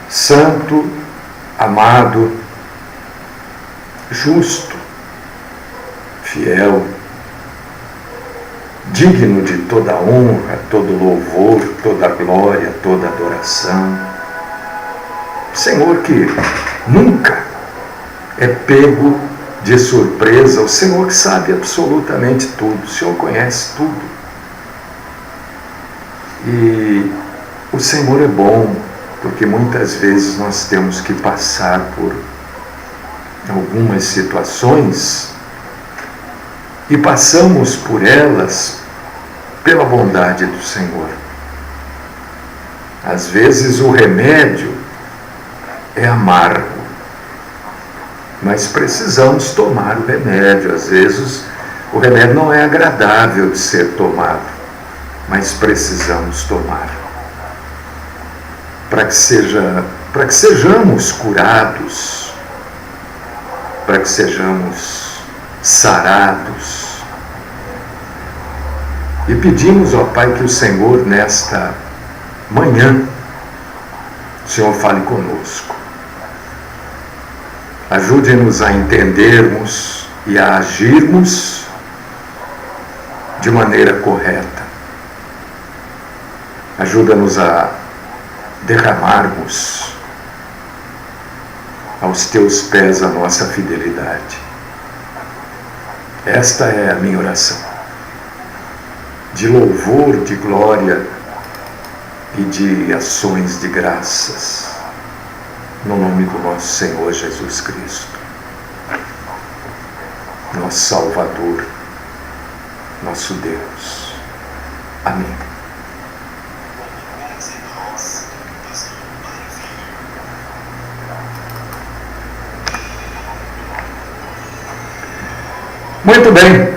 santo, amado, justo, fiel, digno de toda honra, todo louvor, toda glória, toda adoração. Senhor que nunca é pego de surpresa, o Senhor que sabe absolutamente tudo, o Senhor conhece tudo. E o Senhor é bom, porque muitas vezes nós temos que passar por algumas situações e passamos por elas pela bondade do Senhor. Às vezes o remédio é amargo, mas precisamos tomar o remédio. Às vezes o remédio não é agradável de ser tomado, mas precisamos tomar para que sejamos curados, para que sejamos sarados. E pedimos, ó Pai, que o Senhor, nesta manhã, o Senhor fale conosco. Ajude-nos a entendermos e a agirmos de maneira correta. Ajuda-nos a derramarmos aos teus pés a nossa fidelidade. Esta é a minha oração, de louvor, de glória e de ações de graças, no nome do nosso Senhor Jesus Cristo, nosso Salvador, nosso Deus. Amém. Muito bem,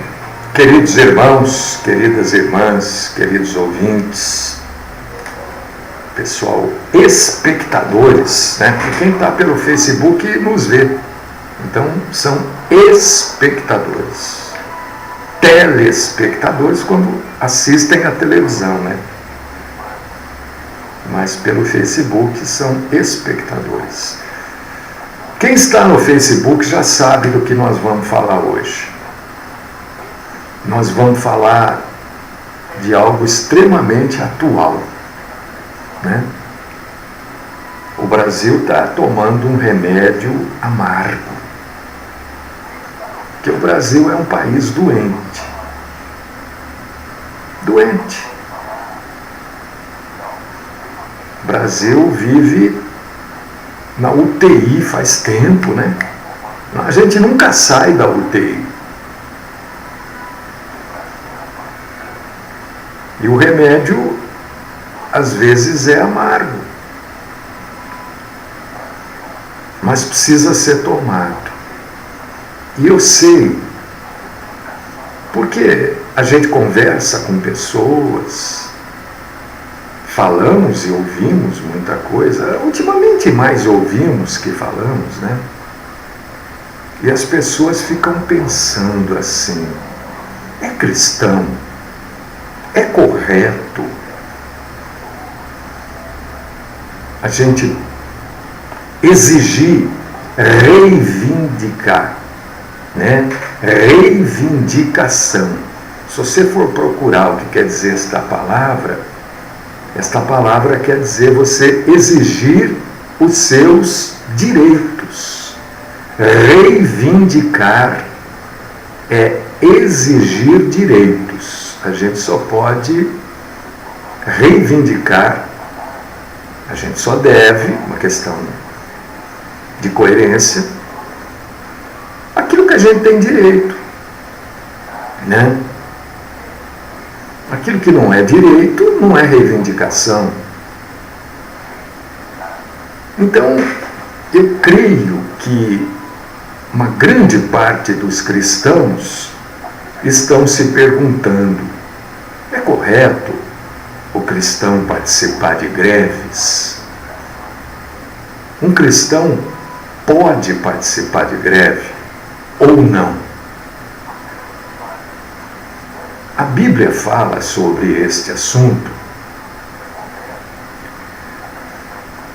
queridos irmãos, queridas irmãs, queridos ouvintes, pessoal, espectadores, né? Quem está pelo Facebook nos vê, então são espectadores, telespectadores quando assistem à televisão, né? Mas pelo Facebook são espectadores. Quem está no Facebook já sabe do que nós vamos falar hoje. Nós vamos falar de algo extremamente atual, né? O Brasil está tomando um remédio amargo, porque o Brasil é um país doente. O Brasil vive na UTI faz tempo, né? A gente nunca sai da UTI. E o remédio, às vezes, é amargo, mas precisa ser tomado. E eu sei, porque a gente conversa com pessoas, falamos e ouvimos muita coisa, ultimamente mais ouvimos que falamos, né? E as pessoas ficam pensando assim, é cristão? É correto a gente exigir, reivindicar, né? Reivindicação. Se você for procurar o que quer dizer esta palavra quer dizer você exigir os seus direitos. Reivindicar é exigir direitos. A gente só pode reivindicar, a gente só deve, uma questão de coerência, aquilo que a gente tem direito, né? Aquilo que não é direito não é reivindicação. Então, eu creio que uma grande parte dos cristãos estão se perguntando, é correto o cristão participar de greves? Um cristão pode participar de greve ou não? A Bíblia fala sobre este assunto.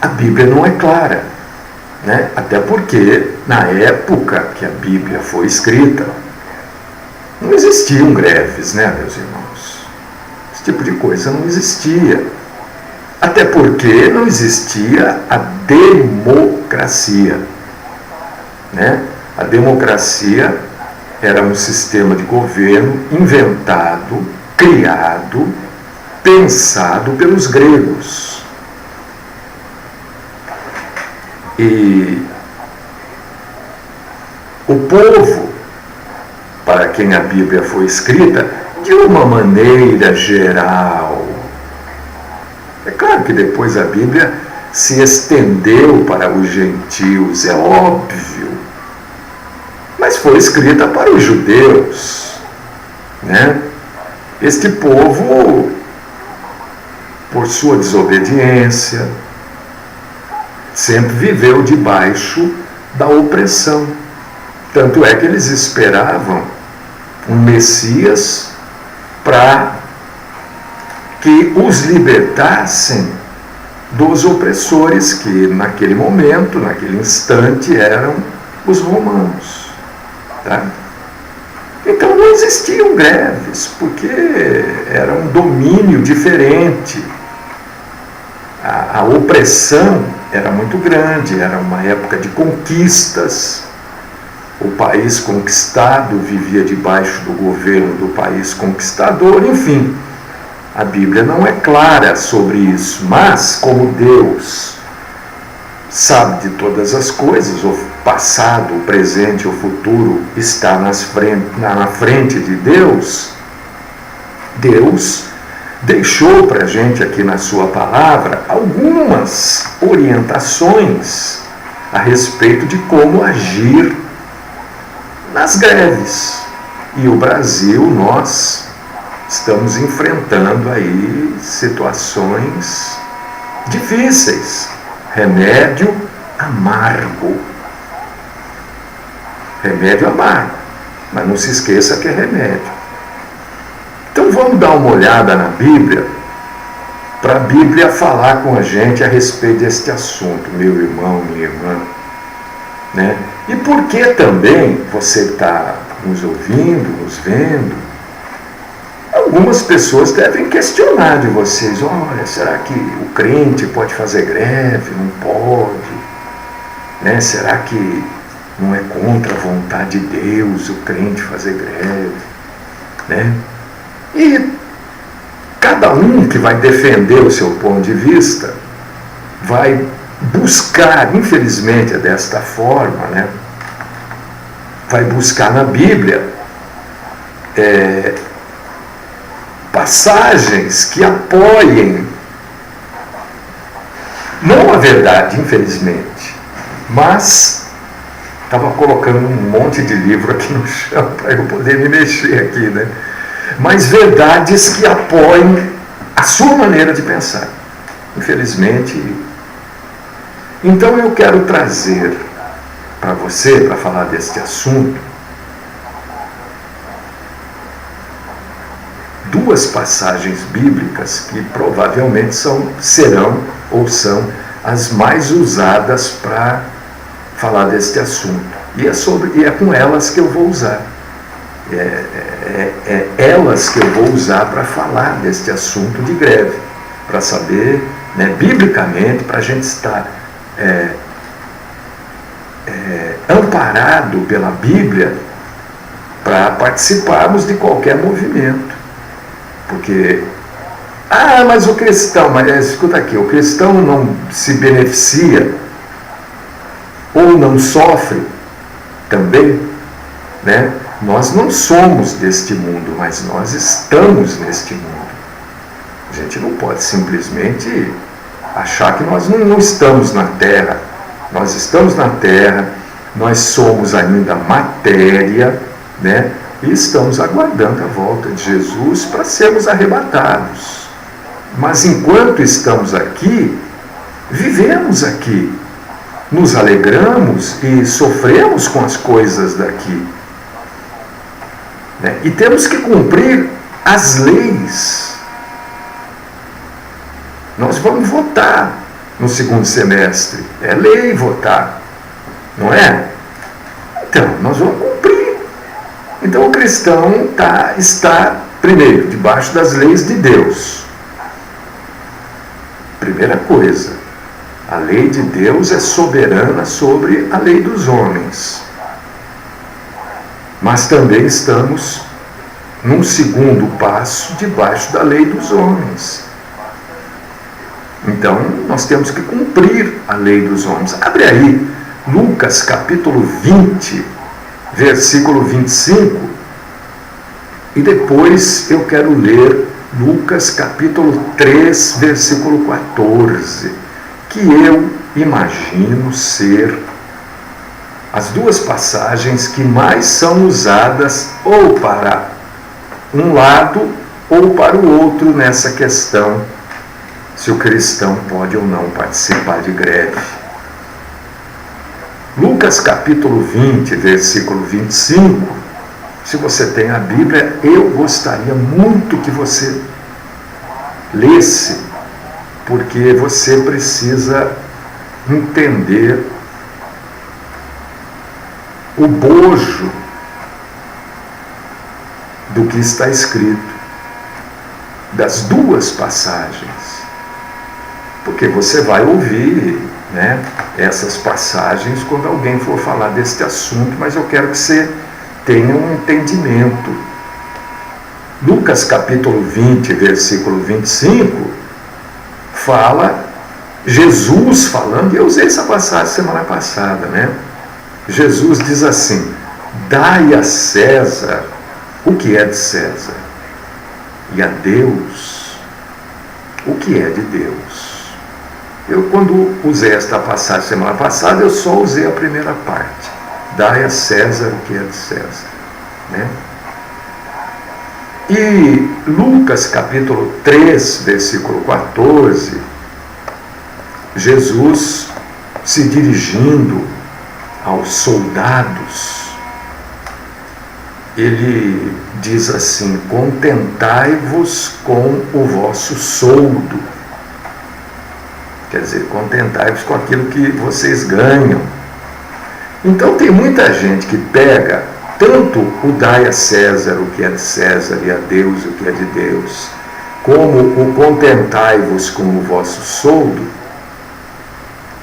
A Bíblia Bíblia não é clara, né? Até porque na época que a Bíblia foi escrita não existiam greves, né, meus irmãos? Esse tipo de coisa não existia. Até porque não existia a democracia, né? A democracia era um sistema de governo inventado, criado, pensado pelos gregos. E o povo, para quem a Bíblia foi escrita, de uma maneira geral. É claro que depois a Bíblia se estendeu para os gentios, é óbvio. Mas foi escrita para os judeus, né? Este povo, por sua desobediência, sempre viveu debaixo da opressão. Tanto é que eles esperavam um Messias para que os libertassem dos opressores, que naquele momento, naquele instante, eram os romanos. Tá? Então não existiam greves, porque era um domínio diferente. A opressão era muito grande, era uma época de conquistas. O país conquistado vivia debaixo do governo do país conquistador, enfim. A Bíblia não é clara sobre isso, mas como Deus sabe de todas as coisas, o passado, o presente, o futuro está na frente de Deus, Deus deixou para a gente aqui na sua palavra algumas orientações a respeito de como agir nas greves. E o Brasil, nós estamos enfrentando aí situações difíceis. Remédio amargo. Remédio amargo. Mas não se esqueça que é remédio. Então vamos dar uma olhada na Bíblia, para a Bíblia falar com a gente a respeito deste assunto, meu irmão, minha irmã. Né? E por que também você está nos ouvindo, nos vendo, algumas pessoas devem questionar de vocês: olha, será que o crente pode fazer greve? Não pode? Né? Será que não é contra a vontade de Deus o crente fazer greve? Né? E cada um que vai defender o seu ponto de vista vai buscar, infelizmente é desta forma, né? Vai buscar na Bíblia passagens que apoiem não a verdade, infelizmente, mas estava colocando um monte de livro aqui no chão para eu poder me mexer aqui, né? Mas verdades que apoiem a sua maneira de pensar, infelizmente. Então eu quero trazer para você, para falar deste assunto, duas passagens bíblicas que provavelmente serão ou são as mais usadas para falar deste assunto. E é com elas que eu vou usar. É elas que eu vou usar para falar deste assunto de greve, para saber, né, biblicamente, para a gente estar amparado pela Bíblia para participarmos de qualquer movimento. Porque, mas o cristão, escuta aqui, o cristão não se beneficia ou não sofre também, né? Nós não somos deste mundo, mas nós estamos neste mundo. A gente não pode simplesmente achar que nós não estamos na Terra. Nós estamos na Terra, nós somos ainda matéria, né? E estamos aguardando a volta de Jesus para sermos arrebatados. Mas enquanto estamos aqui, vivemos aqui, nos alegramos e sofremos com as coisas daqui. Né? E temos que cumprir as leis. Nós vamos votar no segundo semestre? É lei votar, não é? Então, nós vamos cumprir. Então, o cristão está, primeiro, debaixo das leis de Deus. Primeira coisa, a lei de Deus é soberana sobre a lei dos homens. Mas também estamos, num segundo passo, debaixo da lei dos homens. Então, nós temos que cumprir a lei dos homens. Abre aí, Lucas capítulo 20, versículo 25, e depois eu quero ler Lucas capítulo 3, versículo 14, que eu imagino ser as duas passagens que mais são usadas ou para um lado ou para o outro nessa questão, se o cristão pode ou não participar de greve. Lucas capítulo 20, versículo 25, se você tem a Bíblia, eu gostaria muito que você lesse, porque você precisa entender o bojo do que está escrito, das duas passagens. Porque você vai ouvir, né, essas passagens quando alguém for falar deste assunto, mas eu quero que você tenha um entendimento. Lucas capítulo 20, versículo 25, fala, Jesus falando, e eu usei essa passagem semana passada, né? Jesus diz assim: dai a César o que é de César, e a Deus o que é de Deus. Eu, quando usei esta passagem semana passada, eu só usei a primeira parte. Dai a César o que é de César, né? E Lucas capítulo 3, versículo 14, Jesus se dirigindo aos soldados, ele diz assim: contentai-vos com o vosso soldo. Quer dizer, contentai-vos com aquilo que vocês ganham. Então tem muita gente que pega tanto o dai a César o que é de César e a Deus o que é de Deus, como o contentai-vos com o vosso soldo,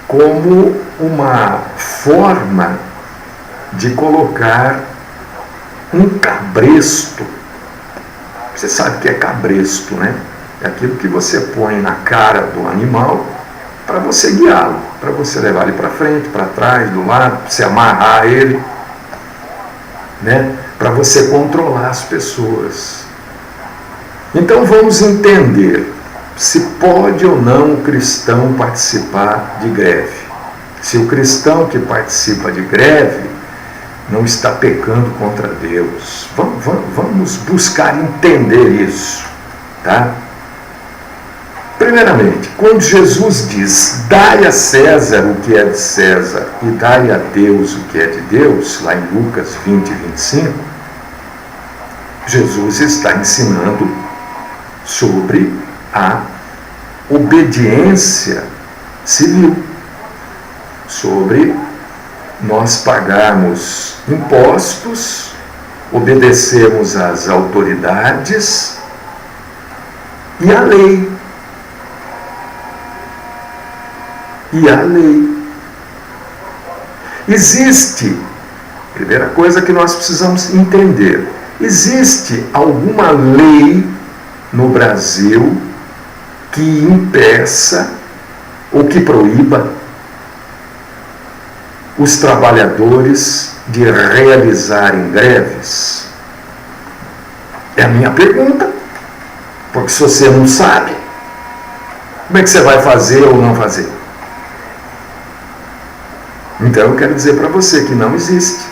como uma forma de colocar um cabresto. Você sabe o que é cabresto, né? É aquilo que você põe na cara do animal para você guiá-lo, para você levar ele para frente, para trás, do lado, para você amarrar ele, né? Para você controlar as pessoas. Então vamos entender se pode ou não o cristão participar de greve. Se o cristão que participa de greve não está pecando contra Deus. Vamos buscar entender isso, tá? Primeiramente, quando Jesus diz, dai a César o que é de César e dai a Deus o que é de Deus, lá em Lucas 20, 25, Jesus está ensinando sobre a obediência civil, sobre nós pagarmos impostos, obedecermos às autoridades e à lei. E a lei. Existe, primeira coisa que nós precisamos entender, existe alguma lei no Brasil que impeça ou que proíba os trabalhadores de realizarem greves? É a minha pergunta, porque se você não sabe, como é que você vai fazer ou não fazer? Então eu quero dizer para você que não existe.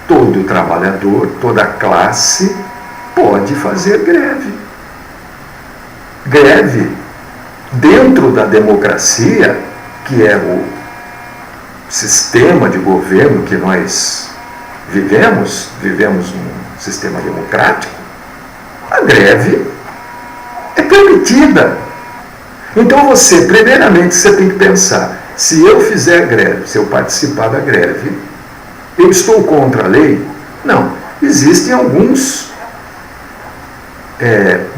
Todo trabalhador, toda classe pode fazer greve. Greve dentro da democracia, que é o sistema de governo que nós vivemos num sistema democrático, a greve é permitida. Então você, primeiramente, você tem que pensar, se eu fizer greve, se eu participar da greve, eu estou contra a lei? Não. Existem alguns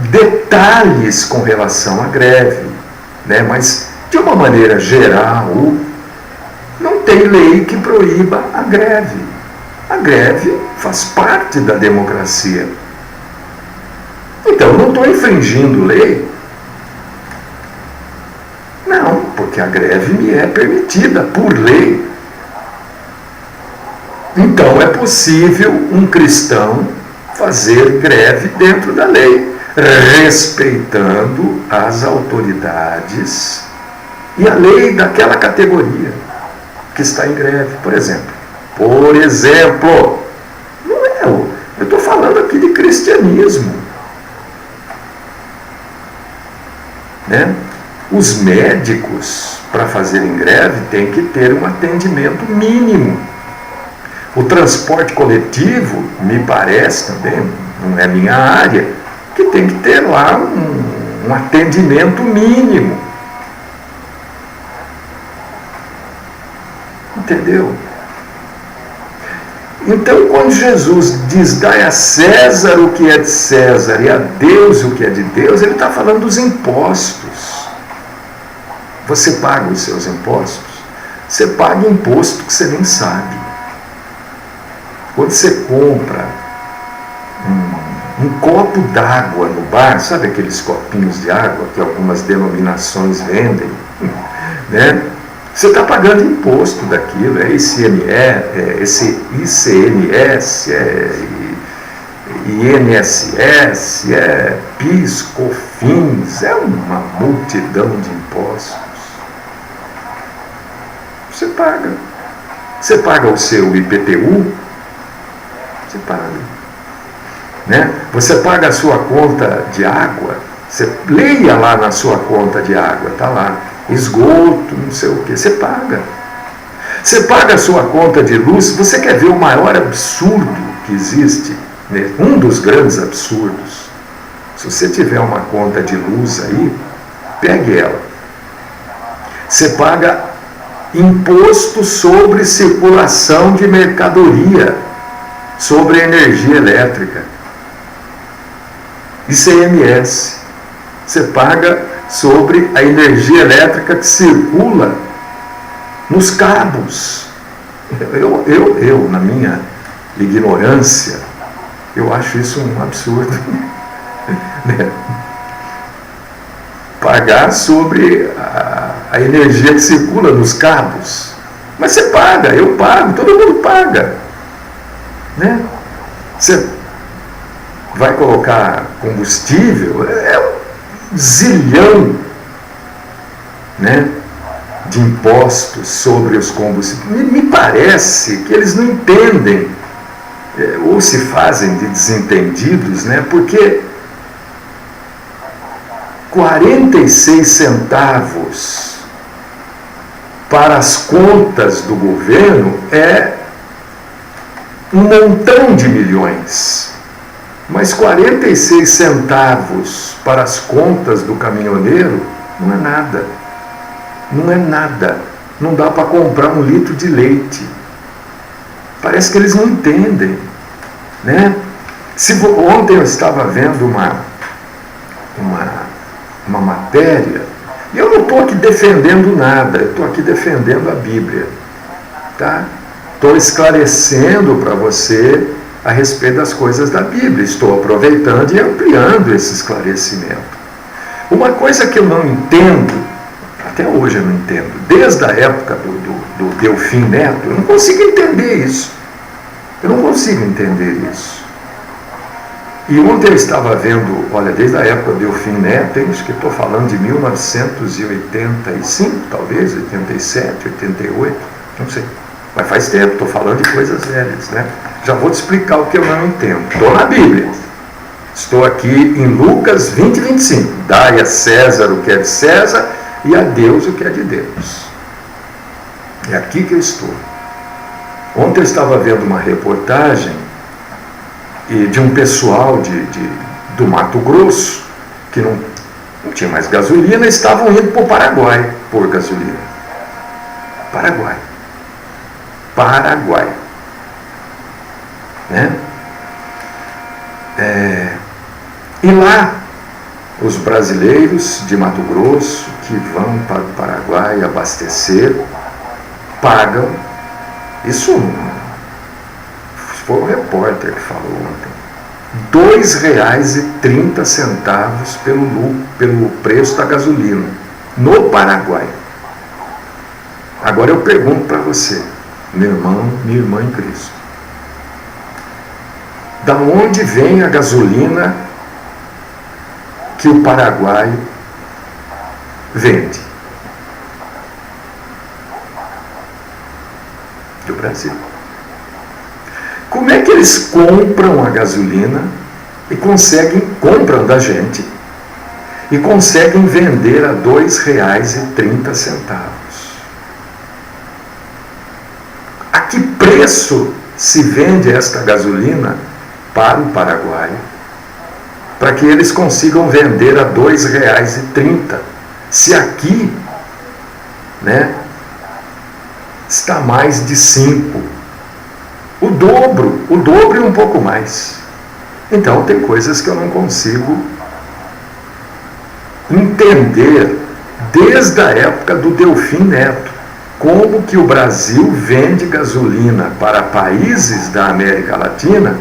detalhes com relação à greve, né? Mas, de uma maneira geral, não tem lei que proíba a greve. A greve faz parte da democracia. Então, eu não estou infringindo lei. Não, porque a greve me é permitida por lei. Então, é possível um cristão fazer greve dentro da lei, respeitando as autoridades e a lei daquela categoria que está em greve, por exemplo. Por exemplo, não é, eu estou falando aqui de cristianismo, né? Os médicos, para fazerem greve, têm que ter um atendimento mínimo. O transporte coletivo, me parece também, não é minha área, que tem que ter lá um atendimento mínimo. Entendeu? Então, quando Jesus diz, dai a César o que é de César e a Deus o que é de Deus, ele está falando dos impostos. Você paga os seus impostos? Você paga imposto que você nem sabe. Quando você compra um copo d'água no bar, sabe aqueles copinhos de água que algumas denominações vendem, né? Você está pagando imposto daquilo, esse ICMS, INSS, PIS, COFINS, é uma multidão de impostos. Você paga. Você paga o seu IPTU, você paga. Né? Você paga a sua conta de água, você leia lá na sua conta de água, está lá. Esgoto, não sei o que, você paga. Você paga a sua conta de luz. Você quer ver o maior absurdo que existe? Né? Um dos grandes absurdos. Se você tiver uma conta de luz aí, pegue ela. Você paga imposto sobre circulação de mercadoria, sobre energia elétrica. ICMS. Você paga sobre a energia elétrica que circula nos cabos. Eu, na minha ignorância, eu acho isso um absurdo. Né? Pagar sobre a energia que circula nos cabos. Mas você paga, eu pago, todo mundo paga. Né? Você vai colocar combustível, zilhão, né, de impostos sobre os combustíveis. Me parece que eles não entendem, ou se fazem de desentendidos, né, porque 46 centavos para as contas do governo é um montão de milhões. Mas 46 centavos para as contas do caminhoneiro não é nada. Não é nada. Não dá para comprar um litro de leite. Parece que eles não entendem. Né? Ontem eu estava vendo uma matéria, e eu não estou aqui defendendo nada, eu estou aqui defendendo a Bíblia. Tá? Estou esclarecendo para você a respeito das coisas da Bíblia. Estou aproveitando e ampliando esse esclarecimento. Uma coisa que eu não entendo, até hoje eu não entendo, desde a época do Delfim Neto, eu não consigo entender isso. Eu não consigo entender isso. E ontem eu estava vendo, olha, desde a época do Delfim Neto, acho que estou falando de 1985, talvez, 87, 88, não sei. Mas faz tempo, estou falando de coisas velhas, né? Já vou te explicar o que eu não entendo. Estou na Bíblia. Estou aqui em Lucas 20, 25. Dai a César o que é de César e a Deus o que é de Deus. É aqui que eu estou. Ontem eu estava vendo uma reportagem de um pessoal do Mato Grosso, que Não tinha mais gasolina, estavam indo para o Paraguai por gasolina. Paraguai. Né? E lá, os brasileiros de Mato Grosso que vão para o Paraguai abastecer, pagam, isso foi o repórter que falou ontem, R$2,30 pelo preço da gasolina, no Paraguai. Agora eu pergunto para você, meu irmão, minha irmã em Cristo, da onde vem a gasolina que o Paraguai vende? Do Brasil. Como é que eles compram a gasolina e compram da gente e conseguem vender a R$2,30? A que preço se vende esta gasolina para o Paraguai, para que eles consigam vender a R$2,30, se aqui, né, está mais de 5, o dobro e um pouco mais. Então tem coisas que eu não consigo entender desde a época do Delfim Neto, como que o Brasil vende gasolina para países da América Latina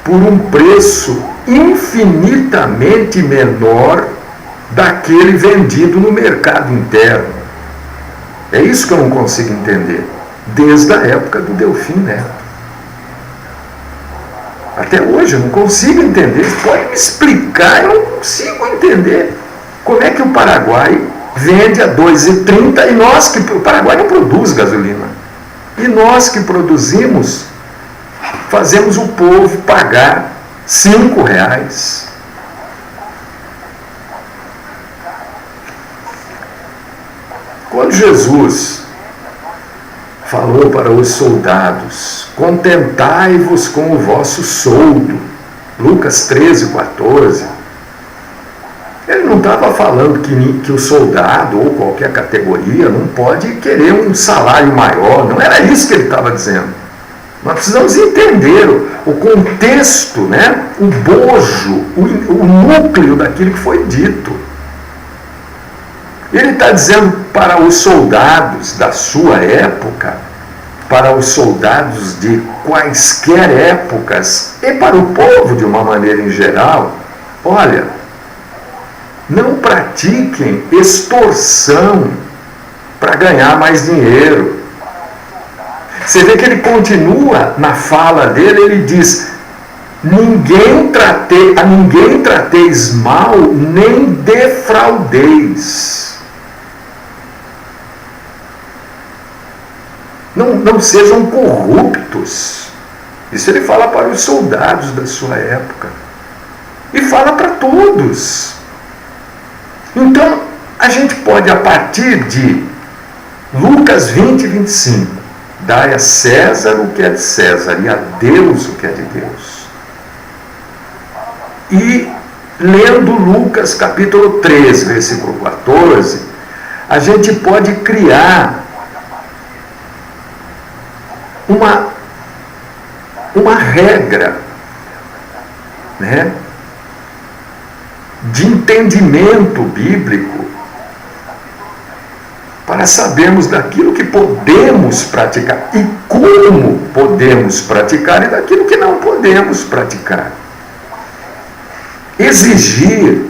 por um preço infinitamente menor daquele vendido no mercado interno. É isso que eu não consigo entender, desde a época do Delfim Neto. Até hoje eu não consigo entender. Pode me explicar, eu não consigo entender como é que o Paraguai vende a R$2,30 e o Paraguai não produz gasolina. E nós que produzimos, fazemos o povo pagar R$5. Quando Jesus falou para os soldados, contentai-vos com o vosso soldo, Lucas 13:14, ele não estava falando que o soldado ou qualquer categoria não pode querer um salário maior, não era isso que ele estava dizendo. Nós precisamos entender o contexto, né? O bojo, o núcleo daquilo que foi dito. Ele está dizendo para os soldados da sua época, para os soldados de quaisquer épocas, e para o povo de uma maneira em geral, olha, não pratiquem extorsão para ganhar mais dinheiro. Você vê que ele continua na fala dele, ele diz: a ninguém trateis mal, nem defraudeis. Não sejam corruptos. Isso ele fala para os soldados da sua época. E fala para todos. Então, a gente pode, a partir de Lucas 20:25, dai a César o que é de César e a Deus o que é de Deus. E lendo Lucas capítulo 3, versículo 14, a gente pode criar uma regra, né, de entendimento bíblico para sabermos daquilo que podemos praticar e como podemos praticar e daquilo que não podemos praticar. Exigir,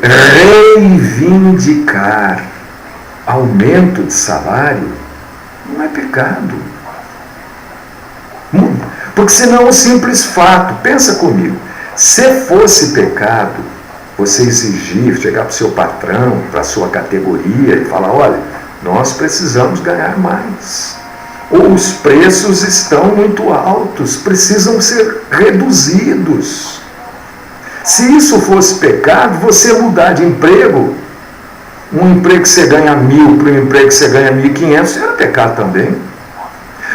reivindicar aumento de salário não é pecado. Porque senão é um simples fato. Pensa comigo, se fosse pecado você exigir, chegar para o seu patrão, para a sua categoria e falar: olha, nós precisamos ganhar mais, ou os preços estão muito altos, precisam ser reduzidos. Se isso fosse pecado, você mudar de emprego, um emprego que você ganha 1.000 para um emprego que você ganha 1.500, era pecado também.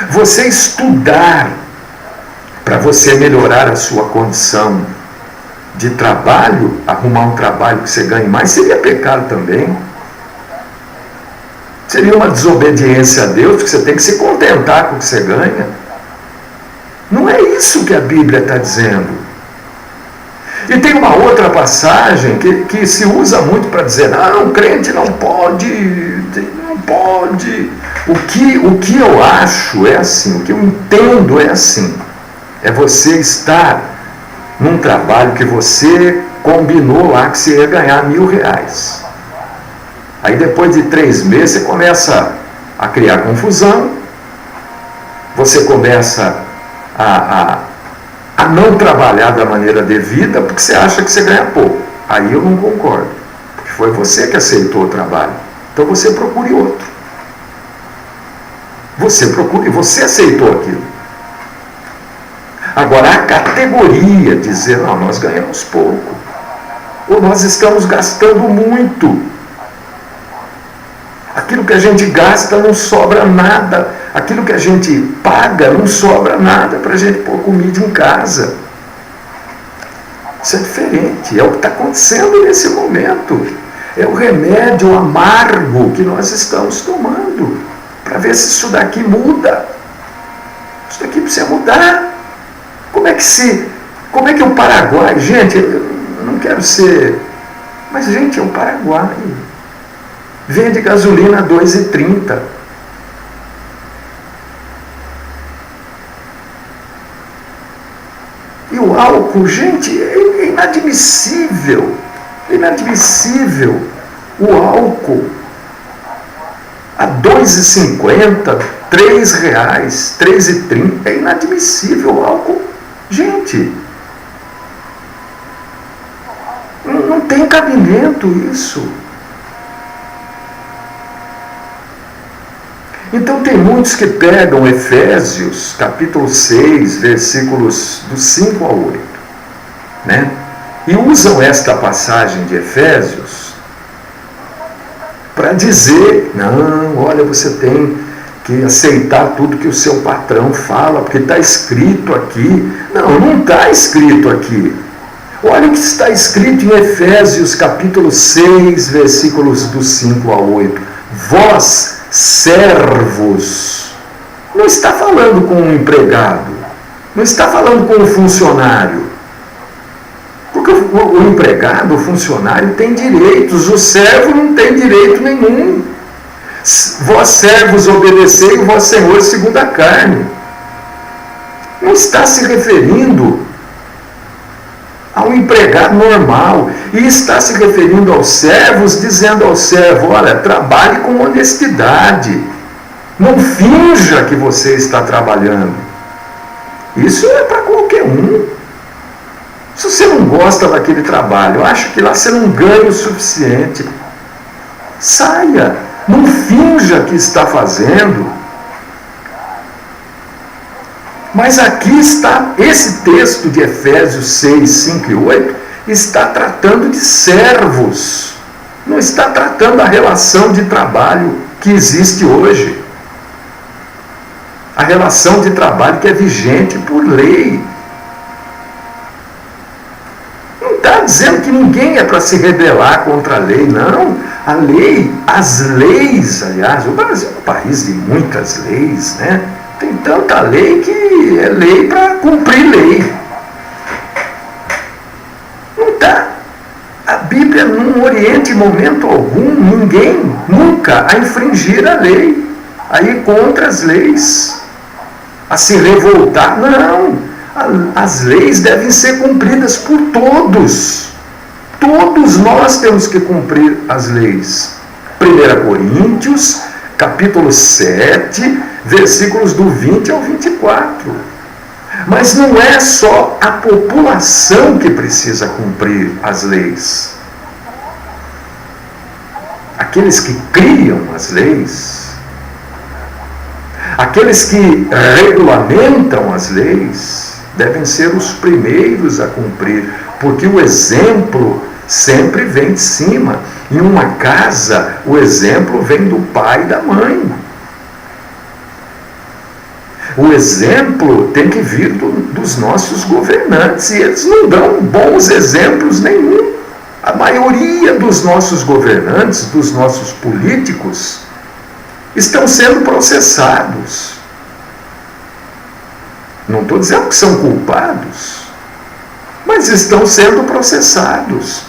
Você estudar para você melhorar a sua condição de trabalho, arrumar um trabalho que você ganhe mais, seria pecado também. Seria uma desobediência a Deus, porque você tem que se contentar com o que você ganha. Não é isso que a Bíblia está dizendo. E tem uma outra passagem que se usa muito para dizer, não, crente não pode, não pode. O que eu acho é assim, o que eu entendo é assim. É você estar num trabalho que você combinou lá que você ia ganhar R$1.000. Aí depois de 3 meses você começa a criar confusão, você começa a não trabalhar da maneira devida porque você acha que você ganha pouco. Aí eu não concordo, porque foi você que aceitou o trabalho. Então você procure outro. Você aceitou aquilo. Agora a categoria dizer, não, nós ganhamos pouco, ou nós estamos gastando muito. Aquilo que a gente gasta não sobra nada. Aquilo que a gente paga não sobra nada para a gente pôr comida em casa. Isso é diferente. É o que está acontecendo nesse momento. É o remédio amargo que nós estamos tomando para ver se isso daqui muda. Isso daqui precisa mudar. Como é que o Paraguai... Gente, eu não quero ser... Mas, gente, é o Paraguai. Vende gasolina a R$2,30. E o álcool, gente, é inadmissível. Inadmissível. O álcool a R$2,50, R$3, R$3,30. É inadmissível o álcool. Gente, não tem cabimento isso. Então tem muitos que pegam Efésios, capítulo 6, versículos do 5 ao 8, né? E usam esta passagem de Efésios para dizer, não, olha, você tem que aceitar tudo que o seu patrão fala, porque está escrito aqui. Não, não está escrito aqui. Olha o que está escrito em Efésios, capítulo 6, versículos do 5 ao 8. Vós, servos, não está falando com um empregado, não está falando com um funcionário, porque o empregado, o funcionário tem direitos, o servo não tem direito nenhum. Vós servos obedecei o vosso Senhor segundo a carne. Não está se referindo a um empregado normal, e está se referindo aos servos, dizendo ao servo, olha, trabalhe com honestidade, não finja que você está trabalhando. Isso é para qualquer um. Se você não gosta daquele trabalho, acha que lá você não ganha o suficiente, saia, não finja que está fazendo. Mas aqui está, esse texto de Efésios 6, 5 e 8, está tratando de servos. Não está tratando da relação de trabalho que existe hoje. A relação de trabalho que é vigente por lei. Não está dizendo que ninguém é para se rebelar contra a lei, não. A lei, as leis, aliás, o Brasil é um país de muitas leis, né? Tem tanta lei que é lei para cumprir lei. Não está. A Bíblia não orienta em momento algum ninguém, nunca, a infringir a lei, a ir contra as leis, a se revoltar. Não. As leis devem ser cumpridas por todos. Todos nós temos que cumprir as leis. 1 Coríntios, capítulo 7, versículos do 20 ao 24. Mas não é só a população que precisa cumprir as leis. Aqueles que criam as leis, aqueles que regulamentam as leis, devem ser os primeiros a cumprir, porque o exemplo sempre vem de cima. Em uma casa, o exemplo vem do pai e da mãe. O exemplo tem que vir dos nossos governantes, e eles não dão bons exemplos nenhum. A maioria dos nossos governantes, dos nossos políticos, estão sendo processados. Não estou dizendo que são culpados, mas estão sendo processados.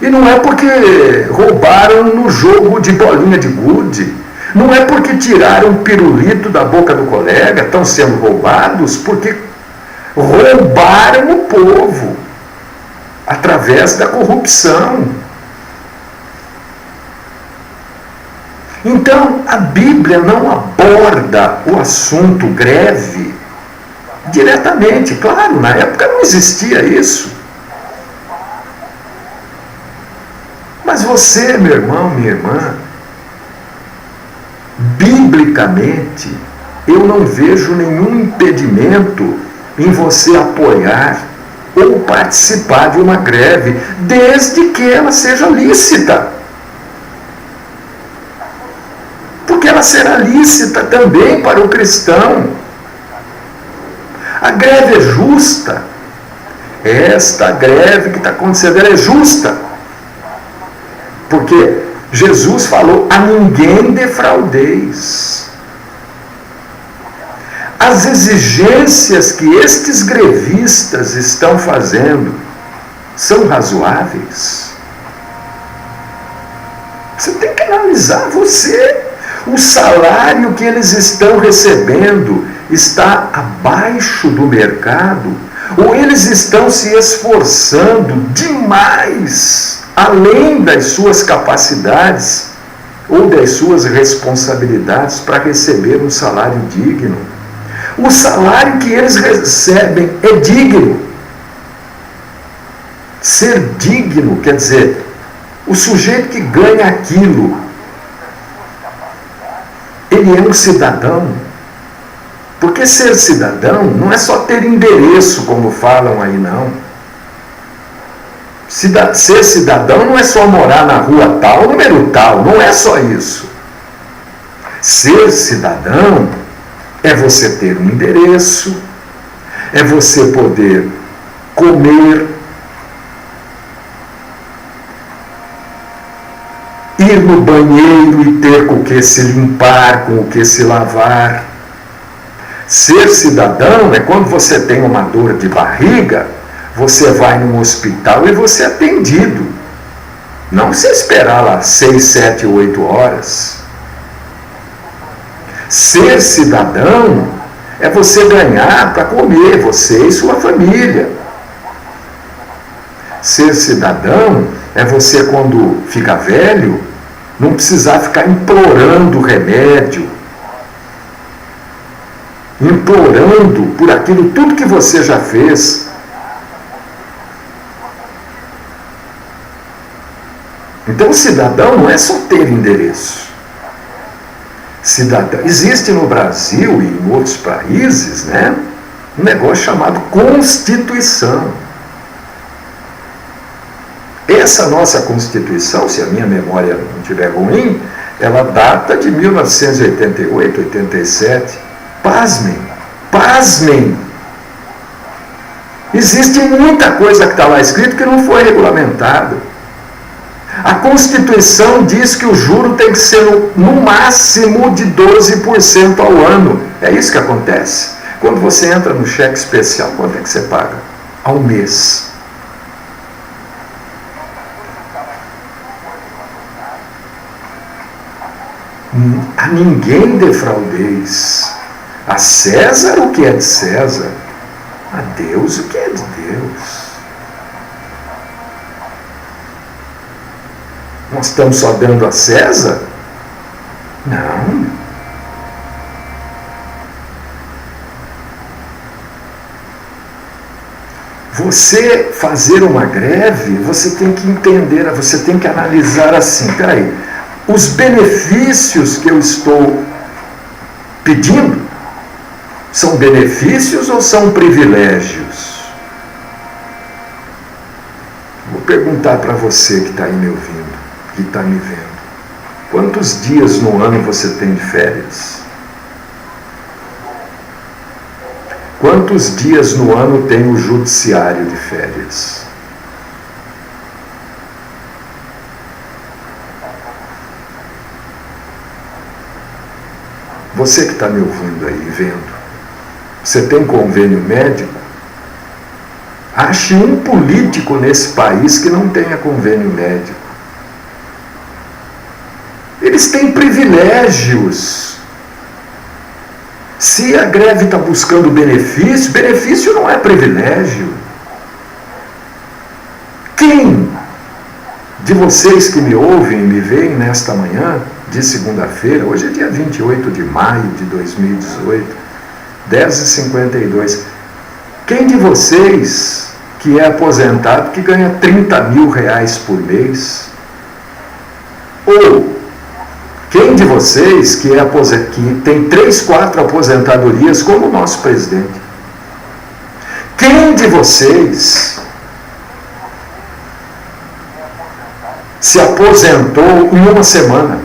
E não é porque roubaram no jogo de bolinha de gude, não é porque tiraram o pirulito da boca do colega, estão sendo roubados porque roubaram o povo através da corrupção. Então, a Bíblia não aborda o assunto greve diretamente. Claro, na época não existia isso. Mas você, meu irmão, minha irmã, biblicamente, eu não vejo nenhum impedimento em você apoiar ou participar de uma greve, desde que ela seja lícita. Porque ela será lícita também para o cristão. A greve é justa. Esta greve que está acontecendo, ela é justa. Porque Jesus falou: a ninguém defraudeis. As exigências que estes grevistas estão fazendo são razoáveis? Você tem que analisar você. O salário que eles estão recebendo está abaixo do mercado? Ou eles estão se esforçando demais, além das suas capacidades ou das suas responsabilidades, para receber um salário digno? O salário que eles recebem é digno. Ser digno quer dizer, o sujeito que ganha aquilo, ele é um cidadão. Porque ser cidadão não é só ter endereço, como falam aí, não. Ser cidadão não é só morar na rua tal, número tal, não é só isso. Ser cidadão é você ter um endereço, é você poder comer, ir no banheiro e ter com o que se limpar, com o que se lavar. Ser cidadão é quando você tem uma dor de barriga, você vai num hospital e você é atendido. Não você esperar lá 6, 7, 8 horas. Ser cidadão é você ganhar para comer, você e sua família. Ser cidadão é você, quando fica velho, não precisar ficar implorando remédio, implorando por aquilo tudo que você já fez. Então, cidadão não é só ter endereço. Cidadão, existe no Brasil e em outros países, né, um negócio chamado Constituição. Essa nossa Constituição, se a minha memória não estiver ruim, ela data de 1988, 87. Pasmem, pasmem. Existe muita coisa que está lá escrito que não foi regulamentada. A Constituição diz que o juro tem que ser no máximo de 12% ao ano. É isso que acontece. Quando você entra no cheque especial, quanto é que você paga? Ao mês. A ninguém defraudeis. A César o que é de César, a Deus o que é de Deus. Nós estamos só dando a César? Não. Você fazer uma greve, você tem que entender, você tem que analisar assim, peraí, os benefícios que eu estou pedindo são benefícios ou são privilégios? Vou perguntar para você que está aí me ouvindo, que está me vendo. Quantos dias no ano você tem de férias? Quantos dias no ano tem o judiciário de férias? Você que está me ouvindo aí, vendo, você tem convênio médico? Ache um político nesse país que não tenha convênio médico. Eles têm privilégios. Se a greve está buscando benefício, benefício não é privilégio. Quem de vocês que me ouvem e me veem nesta manhã de segunda-feira, hoje é dia 28 de maio de 2018, 10h52, quem de vocês que é aposentado, que ganha 30 mil reais por mês? Ou quem de vocês que tem 3, 4 aposentadorias como o nosso presidente? Quem de vocês se aposentou em uma semana?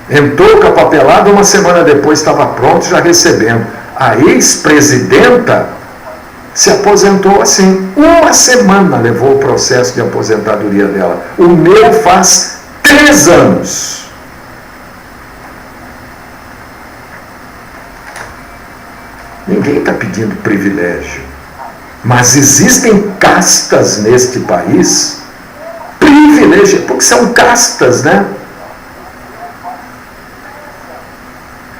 Entrou com a papelada, uma semana depois estava pronto, já recebendo. A ex-presidenta se aposentou assim. Uma semana levou o processo de aposentadoria dela. O meu faz 3 anos. Ninguém está pedindo privilégio. Mas existem castas neste país, privilégio, porque são castas, né?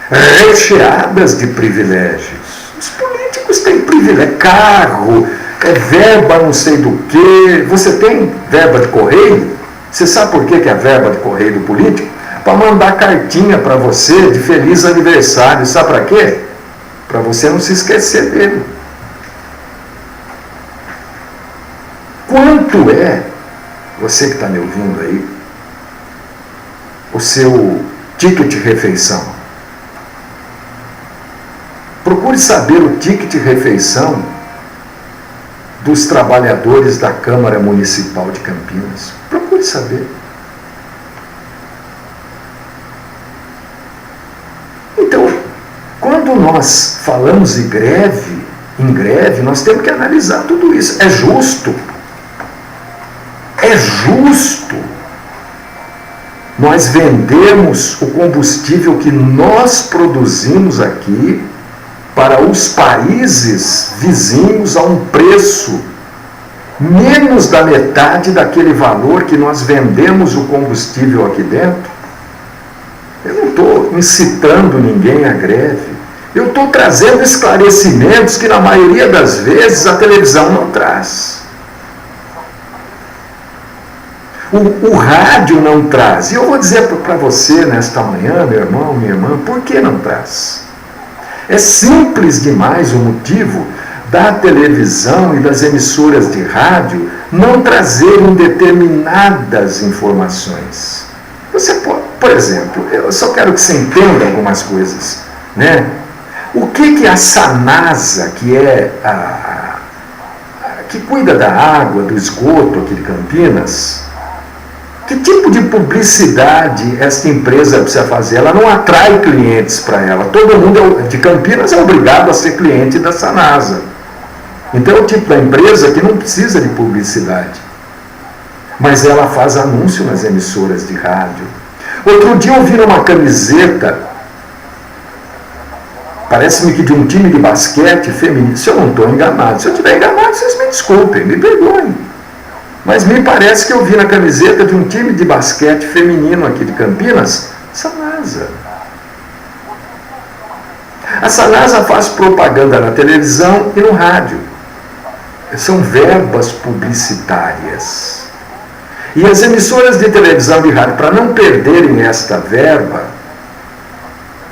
Recheadas de privilégios. Os políticos têm privilégio, carro, verba não sei do que. Você tem verba de correio? Você sabe por que é a verba de correio do político? Para mandar cartinha para você de feliz aniversário. Sabe para quê? Para você não se esquecer dele. Quanto é, você que está me ouvindo aí, o seu ticket de refeição? Procure saber o ticket de refeição dos trabalhadores da Câmara Municipal de Campinas. Procure saber. Então, quando nós falamos em greve, nós temos que analisar tudo isso. É justo. É justo nós vendemos o combustível que nós produzimos aqui para os países vizinhos a um preço menos da metade daquele valor que nós vendemos o combustível aqui dentro? Eu não estou incitando ninguém à greve. Eu estou trazendo esclarecimentos que, na maioria das vezes, a televisão não traz. O rádio não traz. E eu vou dizer para você nesta manhã, meu irmão, minha irmã, por que não traz? É simples demais o motivo da televisão e das emissoras de rádio não trazerem determinadas informações. Você pode, por exemplo, eu só quero que você entenda algumas coisas, né? O que a Sanasa, que é que cuida da água, do esgoto aqui de Campinas, que tipo de publicidade esta empresa precisa fazer? Ela não atrai clientes para ela. Todo mundo de Campinas é obrigado a ser cliente da Sanasa. Então é o tipo da empresa que não precisa de publicidade. Mas ela faz anúncio nas emissoras de rádio. Outro dia eu vi numa camiseta, parece-me que de um time de basquete feminino. Se eu não estou enganado, se eu estiver enganado, vocês me desculpem, me perdoem. Mas me parece que eu vi na camiseta de um time de basquete feminino aqui de Campinas, Sanasa. A Sanasa faz propaganda na televisão e no rádio. São verbas publicitárias. E as emissoras de televisão e de rádio, para não perderem esta verba,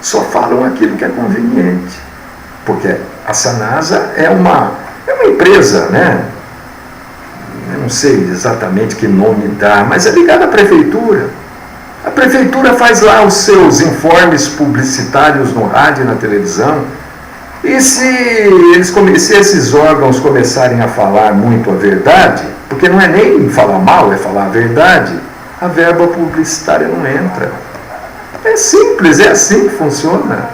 só falam aquilo que é conveniente. Porque a Sanasa é uma empresa, né? Eu não sei exatamente que nome dá, mas é ligada à prefeitura. A prefeitura faz lá os seus informes publicitários no rádio e na televisão. E se esses órgãos começarem a falar muito a verdade, porque não é nem falar mal, é falar a verdade, a verba publicitária não entra. É simples, é assim que funciona.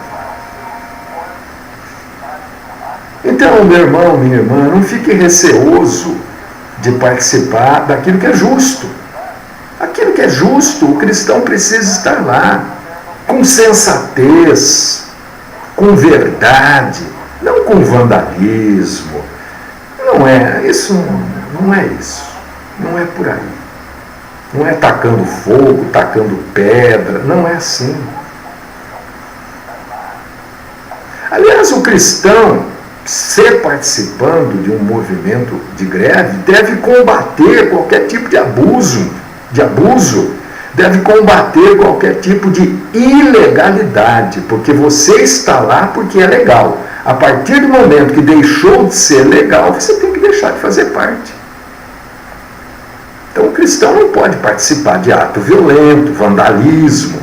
Então, meu irmão, minha irmã, não fique receoso de participar daquilo que é justo. Aquilo que é justo, o cristão precisa estar lá, com sensatez, com verdade, não com vandalismo. Não é isso, não é isso. Não é por aí. Não é tacando fogo, tacando pedra, não é assim. Aliás, o cristão, ser participando de um movimento de greve, deve combater qualquer tipo de abuso, deve combater qualquer tipo de ilegalidade, porque você está lá porque é legal. A partir do momento que deixou de ser legal, você tem que deixar de fazer parte. Então o cristão não pode participar de ato violento, vandalismo,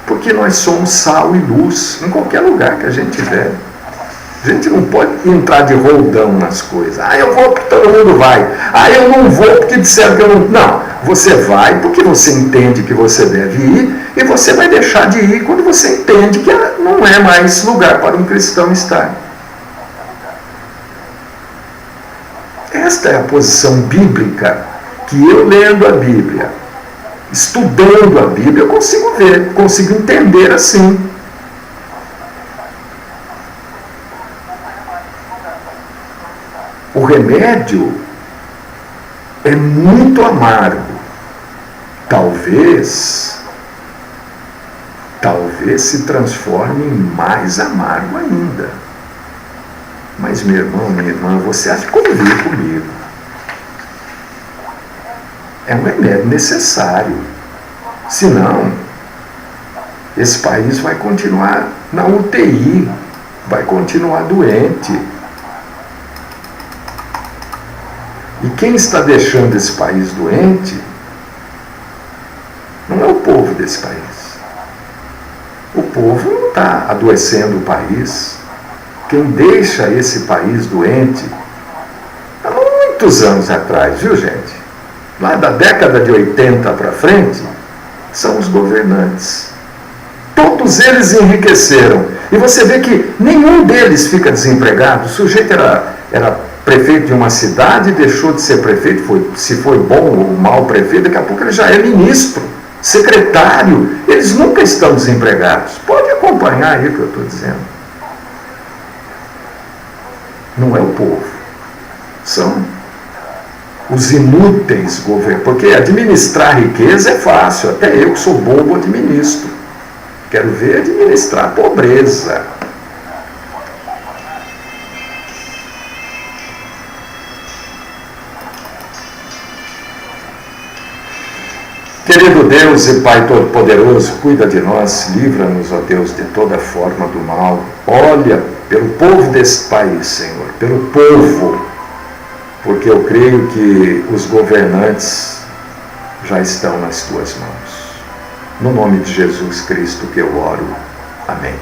porque nós somos sal e luz em qualquer lugar que a gente estiver. A gente não pode entrar de roldão nas coisas. Eu vou porque todo mundo vai. Eu não vou porque disseram que eu não... Não, você vai porque você entende que você deve ir e você vai deixar de ir quando você entende que não é mais lugar para um cristão estar. Esta é a posição bíblica que eu, lendo a Bíblia, estudando a Bíblia, eu consigo ver, consigo entender assim. O remédio é muito amargo. Talvez se transforme em mais amargo ainda. Mas, meu irmão, minha irmã, você há de convir comigo. É um remédio necessário. Senão, esse país vai continuar na UTI, vai continuar doente. E quem está deixando esse país doente não é o povo desse país. O povo não está adoecendo o país. Quem deixa esse país doente há muitos anos atrás, viu, gente? Lá da década de 80 para frente, são os governantes. Todos eles enriqueceram. E você vê que nenhum deles fica desempregado. O sujeito era prefeito de uma cidade, deixou de ser prefeito, se foi bom ou mau prefeito, daqui a pouco ele já é ministro, secretário. Eles nunca estão desempregados. Pode acompanhar aí o que eu estou dizendo. Não é o povo, são os inúteis governos, porque administrar riqueza é fácil, até eu que sou bobo administro. Quero ver administrar a pobreza. Querido Deus e Pai Todo-Poderoso, cuida de nós, livra-nos, ó Deus, de toda forma do mal. Olha pelo povo desse país, Senhor, pelo povo, porque eu creio que os governantes já estão nas tuas mãos. No nome de Jesus Cristo que eu oro. Amém.